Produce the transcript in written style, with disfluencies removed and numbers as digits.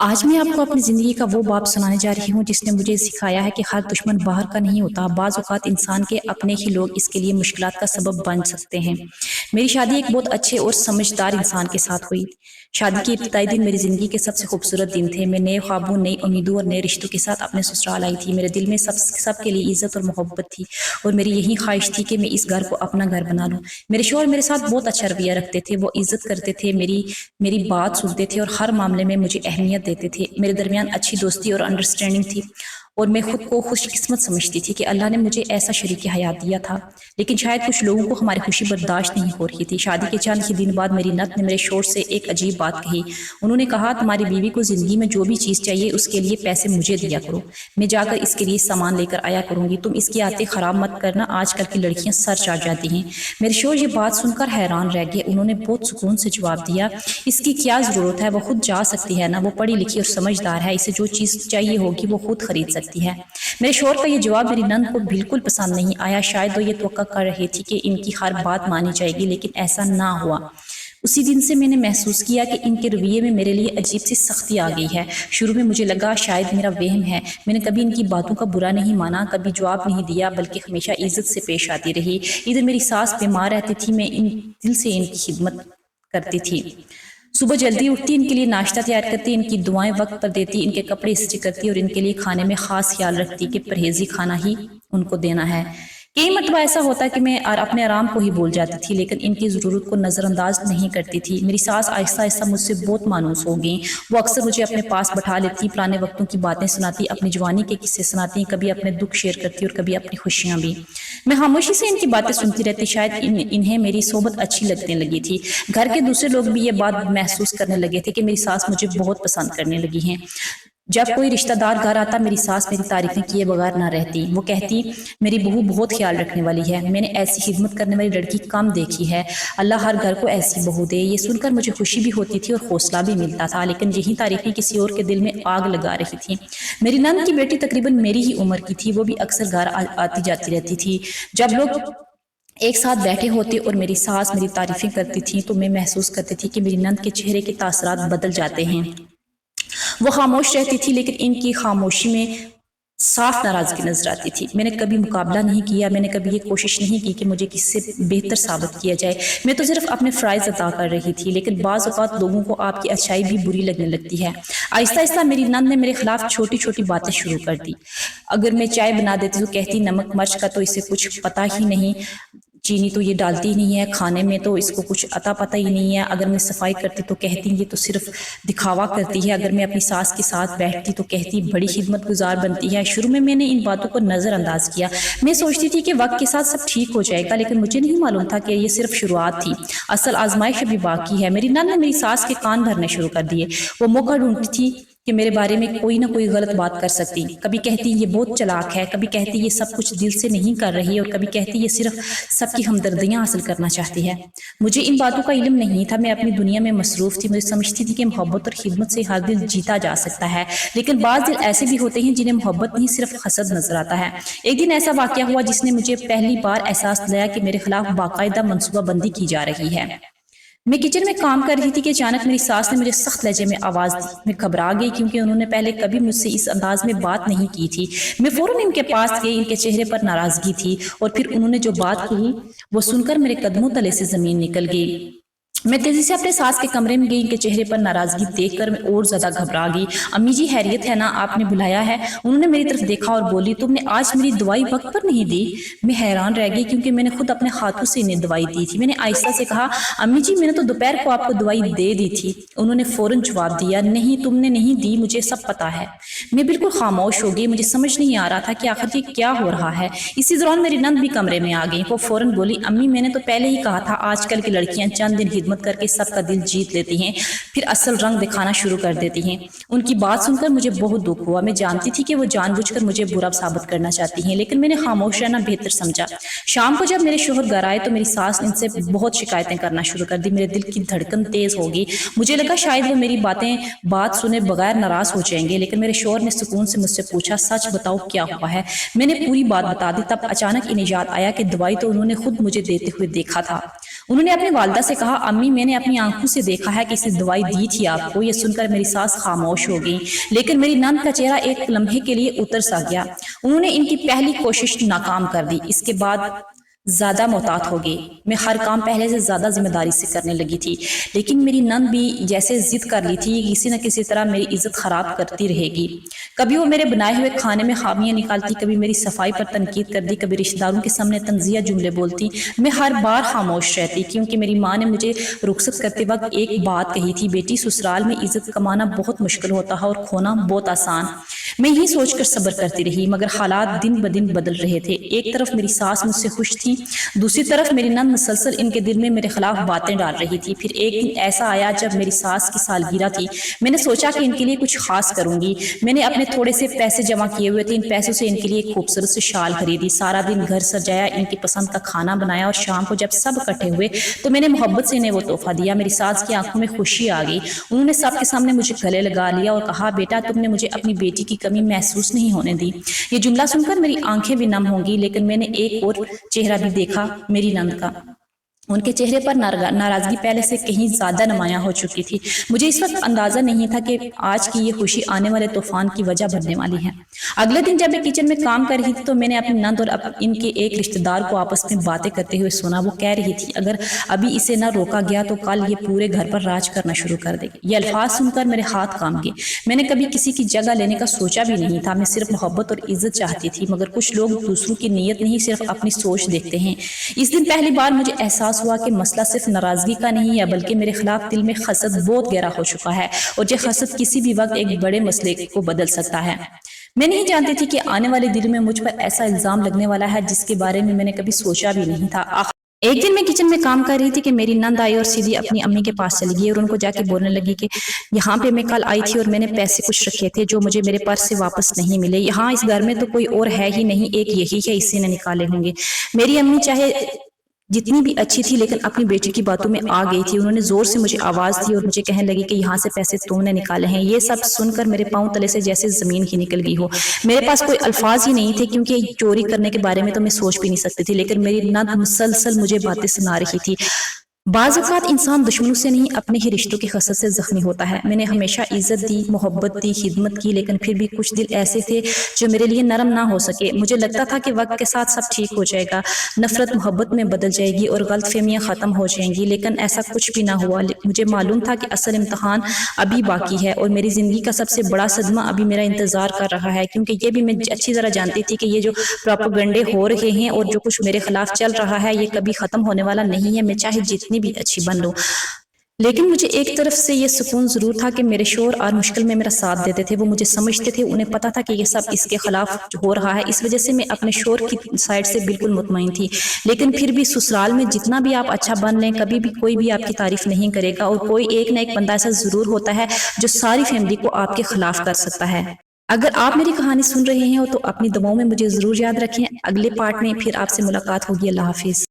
آج میں آپ کو اپنی زندگی کا وہ باب سنانے جا رہی ہوں جس نے مجھے سکھایا ہے کہ ہر دشمن باہر کا نہیں ہوتا، بعض اوقات انسان کے اپنے ہی لوگ اس کے لیے مشکلات کا سبب بن سکتے ہیں۔ میری شادی ایک بہت اچھے اور سمجھدار انسان کے ساتھ ہوئی۔ شادی کے ابتدائی دن میری زندگی کے سب سے خوبصورت دن تھے۔ میں نئے خوابوں، نئی امیدوں اور نئے رشتوں کے ساتھ اپنے سسرال آئی تھی۔ میرے دل میں سب کے لیے عزت اور محبت تھی اور میری یہی خواہش تھی کہ میں اس گھر کو اپنا گھر بنا لوں۔ میرے شوہر میرے ساتھ بہت اچھا رویہ رکھتے تھے، وہ عزت کرتے تھے، میری بات سنتے تھے اور ہر معاملے میں مجھے اہمیت دیتے تھے۔ میرے درمیان اچھی دوستی اور انڈرسٹینڈنگ تھی اور میں خود کو خوش قسمت سمجھتی تھی کہ اللہ نے مجھے ایسا شریک حیات دیا تھا، لیکن شاید کچھ لوگوں کو ہماری خوشی برداشت نہیں ہو رہی تھی۔ شادی کے چند ہی دن بعد میری نت نے میرے شوہر سے ایک عجیب بات کہی۔ انہوں نے کہا، تمہاری بیوی کو زندگی میں جو بھی چیز چاہیے اس کے لیے پیسے مجھے دیا کرو، میں جا کر اس کے لیے سامان لے کر آیا کروں گی، تم اس کی عادتیں خراب مت کرنا، آج کل کی لڑکیاں سر چاٹ جاتی ہیں۔ میرے شوہر یہ بات سن کر حیران رہ گئے۔ انہوں نے بہت سکون سے جواب دیا، اس کی کیا ضرورت ہے، وہ خود جا سکتی ہے نا، وہ پڑھی لکھی اور سمجھدار ہے، اسے جو چیز چاہیے ہوگی وہ خود خرید سکتی ہے۔ میرے شوہر کا یہ جواب میری نند کو بالکل پسند نہیں آیا۔ شاید وہ یہ توقع کر رہی تھی کہ ان کی ہر بات مانی جائے گی، لیکن ایسا نہ ہوا۔ اسی دن سے میں نے محسوس کیا کہ ان کے رویے میں میرے لیے عجیب سی سختی آ گئی ہے۔ شروع میں مجھے لگا شاید میرا وہم ہے، میں نے کبھی ان کی باتوں کا برا نہیں مانا، کبھی جواب نہیں دیا، بلکہ ہمیشہ عزت سے پیش آتی رہی۔ ادھر میری ساس بیمار رہتی تھی، میں دل سے ان کی خدمت کرتی تھی۔ صبح جلدی اٹھتی، ان کے لیے ناشتہ تیار کرتی، ان کی دعائیں وقت پر دیتی، ان کے کپڑے استری کرتی اور ان کے لیے کھانے میں خاص خیال رکھتی کہ پرہیزی کھانا ہی ان کو دینا ہے۔ کئی مرتبہ ایسا ہوتا کہ میں اپنے آرام کو ہی بھول جاتی تھی، لیکن ان کی ضرورت کو نظر انداز نہیں کرتی تھی۔ میری ساس آہستہ آہستہ مجھ سے بہت مانوس ہو گئیں۔ وہ اکثر مجھے اپنے پاس بٹھا لیتی، پرانے وقتوں کی باتیں سناتی، اپنی جوانی کے قصے سناتی، کبھی اپنے دکھ شیئر کرتی اور کبھی اپنی خوشیاں بھی۔ میں خاموشی سے ان کی باتیں سنتی رہتی، شاید انہیں میری صحبت اچھی لگنے لگی تھی۔ گھر کے دوسرے لوگ بھی یہ بات محسوس کرنے لگے تھے کہ میری ساس مجھے بہت پسند کرنے لگی ہیں۔ جب کوئی رشتہ دار گھر آتا، میری ساس میری تعریفیں کیے بغیر نہ رہتی۔ وہ کہتی، میری بہو بہت خیال رکھنے والی ہے، میں نے ایسی خدمت کرنے والی لڑکی کم دیکھی ہے، اللہ ہر گھر کو ایسی بہو دے۔ یہ سن کر مجھے خوشی بھی ہوتی تھی اور حوصلہ بھی ملتا تھا، لیکن یہی تعریفیں کسی اور کے دل میں آگ لگا رہی تھیں۔ میری نند کی بیٹی تقریباً میری ہی عمر کی تھی، وہ بھی اکثر گھر آتی جاتی رہتی تھی۔ جب لوگ ایک ساتھ بیٹھے ہوتے اور میری ساس میری تعریفیں کرتی تھی تو میں محسوس کرتی تھی کہ میری نند کے چہرے کے تاثرات بدل جاتے ہیں۔ وہ خاموش رہتی تھی، لیکن ان کی خاموشی میں صاف ناراضگی نظر آتی تھی۔ میں نے کبھی مقابلہ نہیں کیا، میں نے کبھی یہ کوشش نہیں کی کہ مجھے کس سے بہتر ثابت کیا جائے، میں تو صرف اپنے فرائض ادا کر رہی تھی۔ لیکن بعض اوقات لوگوں کو آپ کی اچھائی بھی بری لگنے لگتی ہے۔ آہستہ آہستہ میری نند نے میرے خلاف چھوٹی چھوٹی باتیں شروع کر دی۔ اگر میں چائے بنا دیتی تو کہتی، نمک مرچ کا تو اسے کچھ پتہ ہی نہیں، چینی تو یہ ڈالتی ہی نہیں ہے، کھانے میں تو اس کو کچھ عطا پتہ ہی نہیں ہے۔ اگر میں صفائی کرتی تو کہتی یہ تو صرف دکھاوا کرتی ہے۔ اگر میں اپنی ساس کے ساتھ بیٹھتی تو کہتی بڑی خدمت گزار بنتی ہے۔ شروع میں نے ان باتوں کو نظر انداز کیا۔ میں سوچتی تھی کہ وقت کے ساتھ سب ٹھیک ہو جائے گا، لیکن مجھے نہیں معلوم تھا کہ یہ صرف شروعات تھی، اصل آزمائش ابھی باقی ہے۔ میری نند نے میری ساس کے کان بھرنے شروع کر دیے۔ وہ موقع ڈھونڈتی تھی کہ میرے بارے میں کوئی نہ کوئی غلط بات کر سکتی۔ کبھی کہتی یہ بہت چلاک ہے، کبھی کہتی یہ سب کچھ دل سے نہیں کر رہی، اور کبھی کہتی یہ صرف سب کی ہمدردیاں حاصل کرنا چاہتی ہے۔ مجھے ان باتوں کا علم نہیں تھا، میں اپنی دنیا میں مصروف تھی۔ مجھے سمجھتی تھی کہ محبت اور خدمت سے ہر دل جیتا جا سکتا ہے، لیکن بعض دل ایسے بھی ہوتے ہیں جنہیں محبت نہیں صرف حسد نظر آتا ہے۔ ایک دن ایسا واقعہ ہوا جس نے مجھے پہلی بار احساس دلایا کہ میرے خلاف باقاعدہ منصوبہ بندی کی جا رہی ہے۔ میں کچن میں کام کر رہی تھی کہ اچانک میری ساس نے مجھے سخت لہجے میں آواز دی۔ میں گھبرا گئی کیونکہ انہوں نے پہلے کبھی مجھ سے اس انداز میں بات نہیں کی تھی۔ میں فوراً ان کے پاس گئی، ان کے چہرے پر ناراضگی تھی، اور پھر انہوں نے جو بات کہی وہ سن کر میرے قدموں تلے سے زمین نکل گئی۔ میں تیزی سے اپنے ساس کے کمرے میں گئی، ان کے چہرے پر ناراضگی دیکھ کر میں اور زیادہ گھبرا گئی۔ امی جی خیریت ہے نا، آپ نے بلایا ہے؟ انہوں نے میری طرف دیکھا اور بولی، تم نے آج میری دوائی وقت پر نہیں دی؟ میں حیران رہ گئی کیونکہ میں نے خود اپنے ہاتھوں سے انہیں دوائی دی تھی۔ میں نے آہستہ سے کہا، امی جی میں نے تو دوپہر کو آپ کو دوائی دے دی تھی۔ انہوں نے فوراً جواب دیا، نہیں تم نے نہیں دی، مجھے سب پتا ہے۔ میں بالکل خاموش ہو گئی، مجھے سمجھ نہیں آ رہا تھا کہ آخر یہ کیا ہو رہا ہے۔ اسی دوران میری نند بھی کمرے میں آ گئی۔ وہ فوراً بولی، امی میں نے تو پہلے ہی کہا تھا آج کل کی لڑکیاں چند دن خدمت کر کے سب کا دل جیت لیتی ہیں، پھر اصل رنگ دکھانا شروع کر دیتی ہیں۔ ان کی بات سن کر مجھے بہت دکھ ہوا۔ میں جانتی تھی کہ وہ جان بوجھ کر مجھے برا ثابت کرنا چاہتی ہیں، لیکن میں نے خاموش رہنا بہتر سمجھا۔ شام کو جب میرے شوہر گھر آئے تو میری ساس نے ان سے بہت شکایتیں کرنا شروع کر دی۔ میرے دل کی دھڑکن تیز ہو گئی۔ مجھے لگا شاید وہ میری بات سنے بغیر ناراض ہو جائیں گے، لیکن میرے شوہر نے سکون سے مجھ سے پوچھا، سچ بتاؤ کیا ہوا ہے؟ میں نے پوری بات بتا دی۔ تب اچانک انہیں یاد آیا کہ دوائی تو انہوں نے خود مجھے دیتے ہوئے دیکھا تھا۔ انہوں نے اپنی والدہ سے کہا امی میں نے اپنی آنکھوں سے دیکھا ہے کہ اس نے دوائی دی تھی آپ کو۔ یہ سن کر میری ساس خاموش ہو گئی، لیکن میری نند کا چہرہ ایک لمحے کے لیے اتر سا گیا۔ انہوں نے ان کی پہلی کوشش ناکام کر دی۔ اس کے بعد زیادہ محتاط ہو گئی۔ میں ہر کام پہلے سے زیادہ ذمہ داری سے کرنے لگی تھی، لیکن میری نند بھی جیسے ضد کر لی تھی، کسی نہ کسی طرح میری عزت خراب کرتی رہے گی۔ کبھی وہ میرے بنائے ہوئے کھانے میں خامیاں نکالتی، کبھی میری صفائی پر تنقید کرتی، کبھی رشتہ داروں کے سامنے طنزیہ جملے بولتی۔ میں ہر بار خاموش رہتی، کیونکہ میری ماں نے مجھے رخصت کرتے وقت ایک بات کہی تھی، بیٹی سسرال میں عزت کمانا بہت مشکل ہوتا ہے اور کھونا بہت آسان۔ میں یہی سوچ کر صبر کرتی رہی، مگر حالات دن بدن بدل رہے تھے۔ ایک طرف میری ساس مجھ سے خوش تھی، دوسری طرف میری نند مسلسل ان کے دل میں میرے خلاف باتیں ڈال رہی تھی۔ پھر ایک دن ایسا آیا جب میری ساس کی سالگرہ تھی۔ میں نے سوچا کہ ان کے لیے کچھ خاص کروں گی۔ میں نے اپنے تھوڑے سے پیسے جمع کیے ہوئے تھے، ان پیسوں سے ان کے لیے ایک خوبصورت سے شال خریدی، سارا دن گھر سجایا، ان کی پسند کا کھانا بنایا، اور شام کو جب سب اکٹھے ہوئے تو میں نے محبت سے انہیں وہ تحفہ دیا۔ میری ساس کی آنکھوں میں خوشی آ گئی، انہوں نے سب کے سامنے مجھے گلے لگا لیا اور کہا بیٹا تم نے مجھے اپنی بیٹی کی کمی محسوس نہیں ہونے دی۔ یہ جملہ سن کر میری آنکھیں بھی نم ہوں گی، لیکن میں نے ایک اور چہرہ بھی دیکھا میری نند کا۔ ان کے چہرے پر ناراضگی پہلے سے کہیں زیادہ نمایاں ہو چکی تھی۔ مجھے اس وقت اندازہ نہیں تھا کہ آج کی یہ خوشی آنے والے طوفان کی وجہ بننے والی ہے۔ اگلے دن جب میں کچن میں کام کر رہی تھی تو میں نے اپنی نند اور ان کے ایک رشتہ دار کو آپس میں باتیں کرتے ہوئے سنا۔ وہ کہہ رہی تھی اگر ابھی اسے نہ روکا گیا تو کل یہ پورے گھر پر راج کرنا شروع کر دے گی۔ یہ الفاظ سن کر میرے ہاتھ کانپ گئے۔ میں نے کبھی کسی کی جگہ لینے کا سوچا بھی نہیں تھا، میں صرف محبت اور عزت چاہتی تھی، مگر کچھ لوگ دوسروں کی نیت نہیں صرف اپنی سوچ دیکھتے ہیں۔ اس دن پہلی بار مجھے احساس ہوا کہ مسئلہ صرف ناراضگی کا نہیں ہے، بلکہ میرے خلاف دل میں حسد بہت گہرا ہو چکا ہے، اور یہ حسد کسی بھی وقت ایک بڑے مسئلے کو بدل سکتا ہے۔ میں نہیں جانتی تھی کہ آنے والے دن میں مجھ پر ایسا الزام لگنے والا ہے جس کے بارے میں نے کبھی سوچا بھی نہیں تھا۔ ایک دن میں کچن میں کام کر رہی تھی کہ میری نند آئی اور سیدھی اپنی امی کے پاس چلی گئی اور ان کو جا کے بولنے لگی کہ یہاں پہ میں کل آئی تھی اور میں نے پیسے کچھ رکھے تھے جو مجھے میرے پرس سے واپس نہیں ملے۔ یہاں اس گھر میں تو کوئی اور ہے ہی نہیں، ایک یہی ہے، اسی نے نکالے ہوں گے۔ میری امی چاہے جتنی بھی اچھی تھی لیکن اپنی بیٹی کی باتوں میں آ گئی تھی۔ انہوں نے زور سے مجھے آواز دی اور مجھے کہنے لگی کہ یہاں سے پیسے تم نے نکالے ہیں۔ یہ سب سن کر میرے پاؤں تلے سے جیسے زمین ہی نکل گئی ہو۔ میرے پاس کوئی الفاظ ہی نہیں تھے، کیونکہ چوری کرنے کے بارے میں تو میں سوچ بھی نہیں سکتی تھی، لیکن میری نند مسلسل مجھے باتیں سنا رہی تھی۔ بعض اوقات انسان دشمنوں سے نہیں اپنے ہی رشتوں کی حسد سے زخمی ہوتا ہے۔ میں نے ہمیشہ عزت دی، محبت دی، خدمت کی، لیکن پھر بھی کچھ دل ایسے تھے جو میرے لیے نرم نہ ہو سکے۔ مجھے لگتا تھا کہ وقت کے ساتھ سب ٹھیک ہو جائے گا، نفرت محبت میں بدل جائے گی اور غلط فہمیاں ختم ہو جائیں گی، لیکن ایسا کچھ بھی نہ ہوا۔ مجھے معلوم تھا کہ اصل امتحان ابھی باقی ہے اور میری زندگی کا سب سے بڑا صدمہ ابھی میرا انتظار کر رہا ہے، کیونکہ یہ بھی میں اچھی طرح جانتی تھی کہ یہ جو پروپیگنڈے ہو رہے ہیں اور جو کچھ میرے خلاف چل رہا ہے یہ کبھی ختم ہونے والا نہیں ہے، میں چاہے جتنی بھی اچھی بن لوں۔ لیکن مجھے ایک طرف سے یہ سکون ضرور تھا کہ میرے شوہر اور مشکل میں میرا ساتھ دیتے تھے، وہ مجھے سمجھتے تھے، انہیں پتا تھا کہ یہ سب اس کے خلاف ہو رہا ہے، اس وجہ سے میں اپنے شوہر کی سائڈ سے بالکل مطمئن تھی۔ لیکن پھر بھی سسرال میں جتنا بھی آپ اچھا بن لیں کبھی بھی کوئی بھی آپ کی تعریف نہیں کرے گا، اور کوئی ایک نہ ایک بندہ ایسا ضرور ہوتا ہے جو ساری فیملی کو آپ کے خلاف کر سکتا ہے۔ اگر آپ میری کہانی سن رہے ہیں تو اپنی دعاؤں میں مجھے ضرور یاد رکھیں۔ اگلے پارٹ میں پھر آپ سے ملاقات ہوگی۔ اللہ حافظ۔